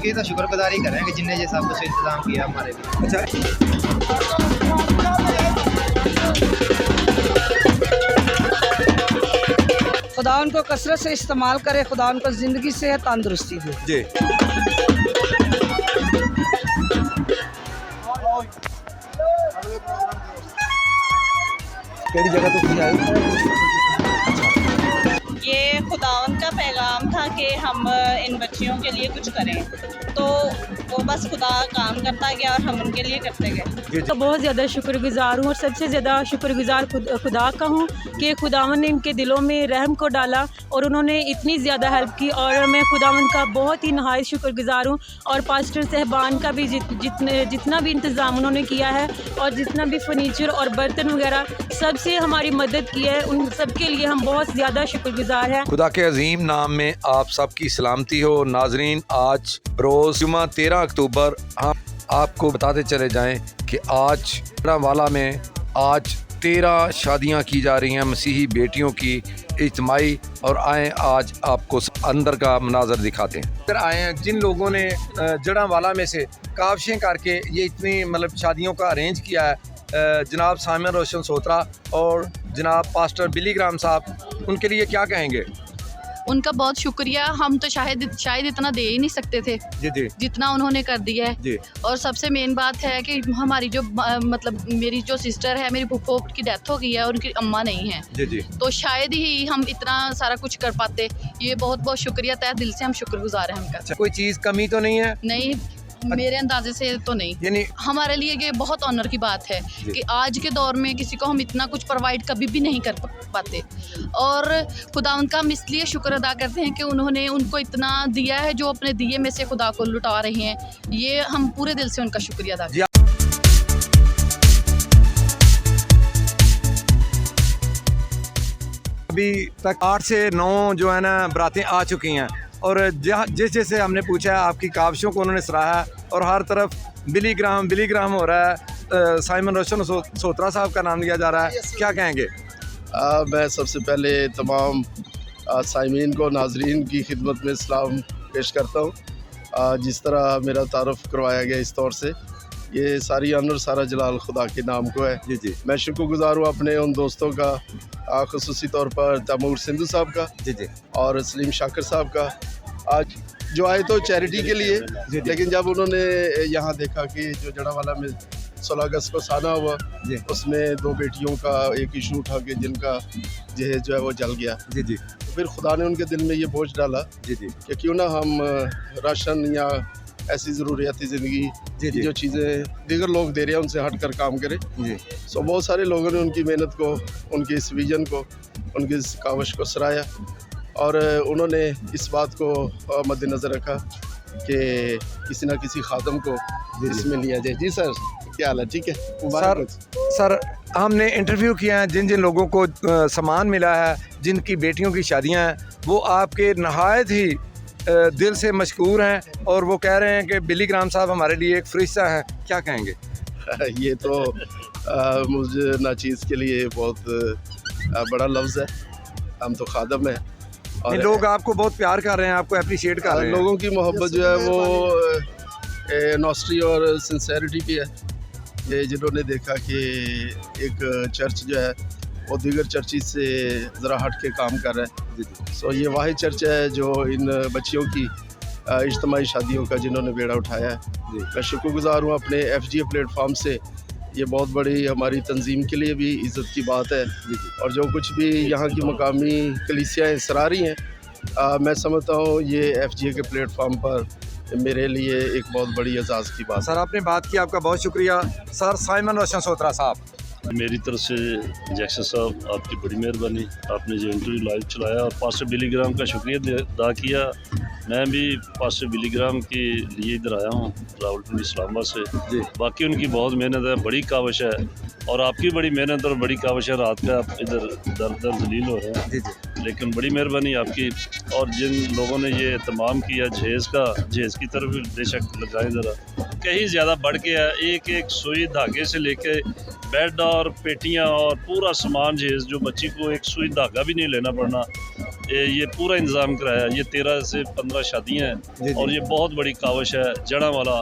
उसकी तो शुक्रगुजारी करेंगे जिनने ये सब कुछ इंतज़ाम किया हमारे लिए। अच्छा, खुदा उनको कसरत से इस्तेमाल करे, खुदा उनको ज़िंदगी से तंदुरुस्ती दे जी। केड़ी जगह तो तुम आए? ये खुदावन का पैगाम था कि हम इन बच्चियों के लिए कुछ करें, तो वो बस खुदा काम करता गया और हम उनके लिए करते गए। तो बहुत ज़्यादा शुक्रगुजार हूँ और सबसे ज़्यादा शुक्रगुजार खुदा का हूँ कि खुदावन ने इनके दिलों में रहम को डाला और उन्होंने इतनी ज़्यादा हेल्प की, और मैं खुदावन का बहुत ही नहायत शुक्रगुजार हूँ। और पास्टर साहबान का भी जितना भी इंतज़ाम उन्होंने किया है और जितना भी फर्नीचर और बर्तन वगैरह सबसे हमारी मदद की है, उन सब के लिए हम बहुत ज़्यादा शुक्रगुजार हैं। खुदा के अजीम नाम में आप सबकी सलामती हो। नाजरीन, आज रोज़ जुमा 13 अक्टूबर हम आपको बताते चले जाएं कि आज वाला में आज 13 शादियां की जा रही हैं मसीही बेटियों की इज्तिमाई। और आए आज आपको अंदर का मनाजर दिखाते हैं। इधर आए हैं जिन लोगों ने जड़ांवाला में से काविशें करके ये इतनी मतलब शादियों का अरेंज किया है, जनाब साइमन रोशन सोत्रा और जनाब पास्टर बिली ग्राम साहब, उनके लिए क्या कहेंगे? उनका बहुत शुक्रिया। हम तो शायद इतना दे ही नहीं सकते थे जी जी जितना उन्होंने कर दिया है जी। और सबसे मेन बात है कि हमारी जो मतलब मेरी जो सिस्टर है, मेरी फूफो की डेथ हो गई है और उनकी अम्मा नहीं है जी जी। तो शायद ही हम इतना सारा कुछ कर पाते। ये बहुत बहुत शुक्रिया, तहे दिल से हम शुक्रगुजार हैं उनका। अच्छा, कोई चीज़ कमी तो नहीं है? नहीं, मेरे अंदाजे से तो नहीं। यानी हमारे लिए ये बहुत ऑनर की बात है कि आज के दौर में किसी को हम इतना कुछ प्रोवाइड कभी भी नहीं कर पाते, और खुदा उनका हम इसलिए शुक्र अदा करते हैं कि उन्होंने उनको इतना दिया है जो अपने दिए में से खुदा को लुटा रहे हैं। ये हम पूरे दिल से उनका शुक्रिया अदा करते हैं। अभी तक 8 से 9 जो है ना बरातें आ चुकी हैं, और जिस जैसे हमने पूछा है आपकी काविशों को उन्होंने सराहा है, और हर तरफ बिली ग्राम हो रहा है, साइमन रोशन सोत्रा साहब का नाम लिया जा रहा है, क्या कहेंगे? मैं सबसे पहले तमाम साइमीन को, नाजरीन की खिदमत में सलाम पेश करता हूँ। जिस तरह मेरा तारुफ करवाया गया इस तौर से, ये सारी अनर सारा जलाल खुदा के नाम को है। जी जी। मैं शुक्रगुजार हूँ अपने उन दोस्तों का, ख़ुसूसी तौर पर तैमूर सिंधु साहब का जी जी और सलीम शाकर साहब का, आज जो आए तो चैरिटी के लिए, लेकिन जब उन्होंने यहाँ देखा कि जो जड़ांवाला में 16 अगस्त को साना हुआ, उसमें 2 बेटियों का एक इशू उठा के जिनका जहेज जो है वो जल गया। जी जी। तो फिर खुदा ने उनके दिल में ये बोझ डाला जी जी कि क्यों ना हम राशन या ऐसी ज़रूरियाती ज़िंदगी की जो चीज़ें दीगर लोग दे रहे हैं उनसे हट कर काम करें। जी। सो बहुत सारे लोगों ने उनकी मेहनत को, उनकी इस विजन को, उनकी इस काविश को सराहा, और उन्होंने इस बात को मद्देनज़र रखा कि किसी न किसी खादम को इसमें लिया जाए। जी सर, क्या हाल है? ठीक है सर, हमने इंटरव्यू किया है जिन लोगों को सामान मिला है, जिनकी बेटियों की शादियां हैं, वो आपके नहायत ही दिल से मशकूर हैं, और वो कह रहे हैं कि बिली ग्राम साहब हमारे लिए एक फरिश्ता हैं। क्या कहेंगे? ये तो मुझे नाचीज़ के लिए बहुत बड़ा लफ्ज़ है। हम तो खादम हैं और लोग आपको बहुत प्यार कर रहे हैं, आपको अप्रिशिएट कर रहे हैं। लोगों की मोहब्बत जो है वो नॉस्ट्री और सिंसेरिटी की है। ये जिन्होंने देखा कि एक चर्च जो है वो दीगर चर्चिस से ज़रा हट के काम कर रहा है। सो ये वाहिद चर्च है जो इन बच्चियों की इज्तिमाई शादियों का जिन्होंने बेड़ा उठाया है। मैं शुक्रगुजार हूँ अपने FGA प्लेटफॉर्म से। ये बहुत बड़ी हमारी तंजीम के लिए भी इज़्ज़त की बात है, और जो कुछ भी यहाँ की मकामी कलीसियाएँ सराह रही हैं, मैं समझता हूँ ये FGA के प्लेटफॉर्म पर मेरे लिए एक बहुत बड़ी एजाज़ की बात। सर, आपने बात की, आपका बहुत शुक्रिया। सर साइमन रोशन सोत्रा साहब, मेरी तरफ से जैक्सन साहब, आपकी बड़ी मेहरबानी, आपने जो इंटरव्यू लाइव चलाया, और पास्टर बिली ग्राम का शुक्रिया अदा किया। मैं भी पास्टर बिली ग्राम के लिए इधर आया हूँ रावलपिंडी इस्लामाबाद से। बाकी उनकी बहुत मेहनत है, बड़ी काविश है, और आपकी बड़ी मेहनत और बड़ी काविश है। रात का आप इधर दर दलील हो रहे हैं, लेकिन बड़ी मेहरबानी आपकी। और जिन लोगों ने ये तमाम किया जहेज़ की तरफ बेशक लगाएं ज़रा, कहीं ज़्यादा बढ़ के है। एक एक सुई धागे से लेके बेड और पेटियां और पूरा सामान जहेज़, जो बच्ची को एक सुई धागा भी नहीं लेना पड़ना, ये पूरा इंतज़ाम कराया। ये 13 से 15 शादियाँ हैं और ये बहुत बड़ी कावश है। जड़ांवाला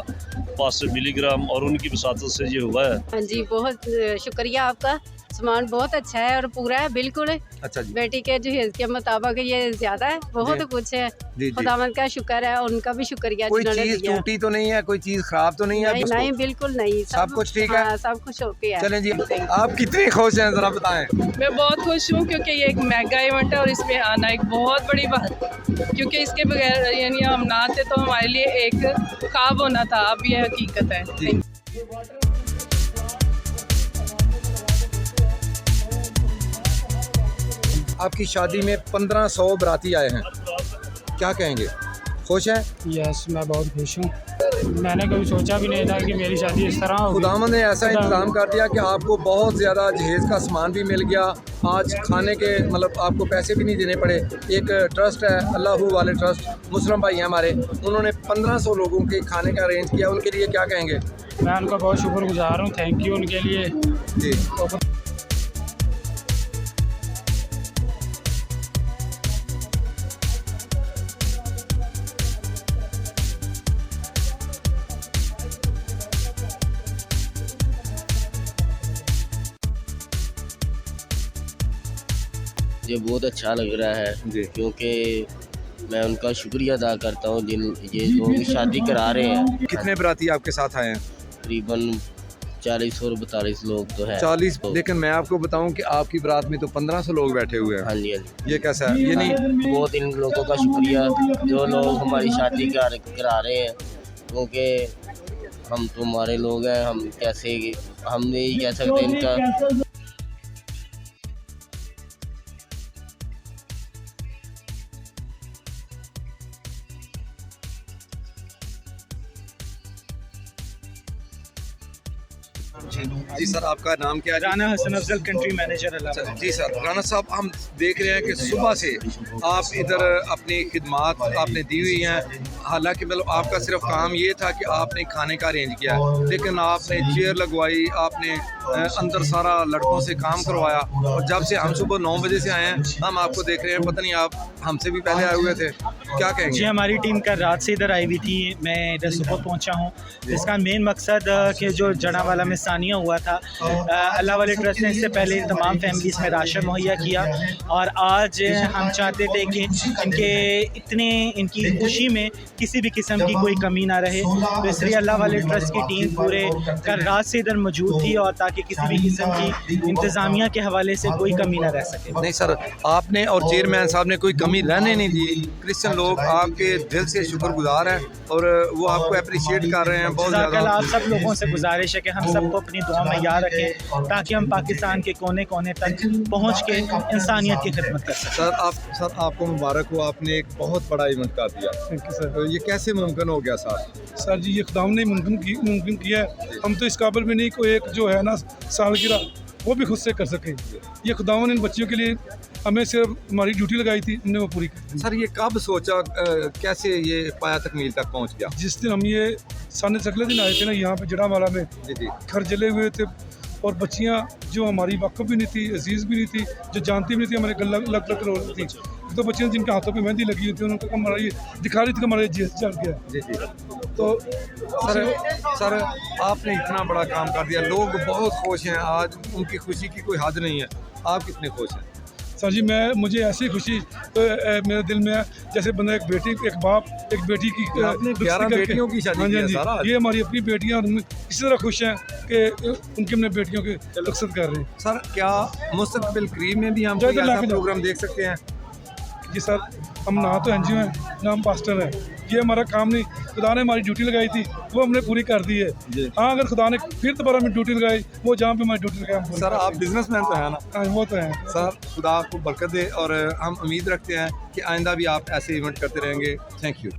पास मिलीग्राम और उनकी वसातत से ये हुआ है। हाँ जी, बहुत शुक्रिया आपका। सामान बहुत अच्छा है और पूरा है बिल्कुल। अच्छा जी। बेटी के जहेज के मुताबिक ये ज्यादा है, बहुत कुछ है। खुदावंद का शुक्र है, उनका भी शुक्रिया। कोई चीज टूटी तो नहीं है, कोई चीज खराब तो नहीं है? नहीं, बिल्कुल नहीं, सब कुछ ठीक है, सब कुछ ओके है। चलें जी, आप कितने खुश हैं जरा बताएं। मैं बहुत खुश हूँ क्योंकि ये एक मेगा इवेंट है और इसमें आना एक बहुत बड़ी बात, क्योंकि इसके बगैर यानी हम ना आते तो हमारे लिए एक ख्वाब होना था, अब ये हकीकत है। आपकी शादी में 1500 बराती आए हैं, क्या कहेंगे? खुश हैं? यस, मैं बहुत खुश हूँ। मैंने कभी सोचा भी नहीं था कि मेरी शादी इस तरह होगी। खुदावंद ने ऐसा इंतज़ाम कर दिया कि आपको बहुत ज़्यादा जहेज़ का सामान भी मिल गया। आज खाने के मतलब आपको पैसे भी नहीं देने पड़े। एक ट्रस्ट है, अल्लाह वाले ट्रस्ट, मुस्लिम भाई हैं हमारे, उन्होंने 1500 लोगों के खाने का अरेंज किया। उनके लिए क्या कहेंगे? मैं उनका बहुत शुक्रगुजार हूँ, थैंक यू उनके लिए जी। मुझे बहुत अच्छा लग रहा है क्योंकि मैं उनका शुक्रिया अदा करता हूँ जिन ये लोग शादी करा रहे हैं। कितने बराती आपके साथ आए हैं? तकरीबन 40 और 42 लोग तो है। 40, लेकिन मैं आपको बताऊं कि आपकी बरात में तो 1500 लोग बैठे हुए हैं। हाँ जी, हाँ जी। ये कैसा है? ये नहीं, बहुत इन लोगों का शुक्रिया जो लोग हमारी शादी करा रहे हैं, क्योंकि हम तो हमारे लोग हैं, हम कैसे हम नहीं कह सकते इनका। जी सर, आपका नाम क्या है? Rana Hasan Afzal, country manager. जी सर, राना साहब, हम देख रहे हैं कि सुबह से आप इधर अपनी खिदमात आपने दी हुई हैं। हालांकि मतलब आपका सिर्फ काम ये था कि आपने खाने का अरेंज किया, लेकिन आपने चेयर लगवाई, आपने अंदर सारा लड़कों से काम करवाया। और जब से हम सुबह 9 बजे से आए हैं, हम आपको देख रहे हैं, पता नहीं आप हमसे भी पहले आए हुए थे, क्या कहेंगे? जी, हमारी टीम कल रात से इधर आई हुई थी, मैं इधर सुबह पहुंचा हूं। इसका मेन मकसद कि जो जड़ांवाला में सानिया हुआ था, अल्लाह वाले ट्रस्ट ने इससे पहले तमाम फैमिलीज़ में राशन मुहैया किया, और आज हम चाहते थे कि इनकी खुशी में किसी भी किस्म की कोई कमी ना रहे। तो इसलिए अल्लाह वाले ट्रस्ट की टीम पूरे कल रात से इधर मौजूद थी, और ताकि किसी भी किस्म की इंतज़ामिया के हवाले से कोई कमी ना रह सके। नहीं सर, आपने और चेयरमैन साहब ने कोई कमी रहने नहीं दी। क्रिश्चियन लोग आपके दिल से शुक्रगुजार हैं और वो आपको अप्रिशिएट कर रहे हैं बहुत ज़्यादा। आप सब लोगों से गुजारिश है कि हम सबको अपनी दुआ में याद रखें, ताकि हम पाकिस्तान के कोने कोने तक पहुँच के इंसानियत की खिदमत कर सकें। सर आपको मुबारक हो, आपने एक बहुत बड़ा इवेंट कर दिया। Thank you sir. तो ये कैसे मुमकिन हो गया सर? सर जी, ये खुदावंद ने मुमकिन किया है। हम तो इस काबिल भी नहीं, कोई एक जो है ना सालगिरह वो भी खुद से कर सके। ये खुदावंद ने इन बच्चियों के लिए हमें सिर्फ हमारी ड्यूटी लगाई थी, हमने वो पूरी की। सर ये कब सोचा, कैसे ये पाया तकमील तक पहुंच गया? जिस दिन हम ये सामने अगले दिन आए थे ना यहाँ पे जड़ांवाला में, घर जले हुए थे, और बच्चियाँ जो हमारी वाक़फ़ भी नहीं थी, अजीज़ भी नहीं थी, जो जानती भी नहीं थी, हमारे गला लग लग रो रही थी। तो बच्चियाँ जिनके हाथों पे मेहंदी लगी हुई थी, उनको हमारा ये दिखा रही थी कि हमारा जेस चढ़ गया। जी। तो सर आपने इतना बड़ा काम कर दिया, लोग बहुत खुश हैं आज, उनकी खुशी की कोई हद नहीं है। आप कितने खुश हैं? सर जी, मुझे ऐसी खुशी तो मेरे दिल में है जैसे बंदा एक बेटी, एक बाप, एक बेटी की 11 बेटियों की शादी की है सारा। ये हमारी अपनी बेटियां, और हम इसी तरह खुश हैं कि उनकी हमने बेटियों के मकसद कर रहे हैं। सर क्या मुस्तकबिल करीब में भी हम कोई ऐसा प्रोग्राम देख सकते हैं? जी सर, हम ना तो एनजीओ हैं, ना हम पास्टर हैं, ये हमारा काम नहीं। खुदा ने हमारी ड्यूटी लगाई थी, वो हमने पूरी कर दी है। हाँ, अगर खुदा ने फिर दोबारा हमें ड्यूटी लगाई, वो जहाँ पे हमारी ड्यूटी लगाई। सर आप बिजनेसमैन तो हैं ना? हाँ, वो तो हैं। सर खुदा आपको बरकत दे, और हम उम्मीद रखते हैं कि आइंदा भी आप ऐसे इवेंट करते रहेंगे। Thank you.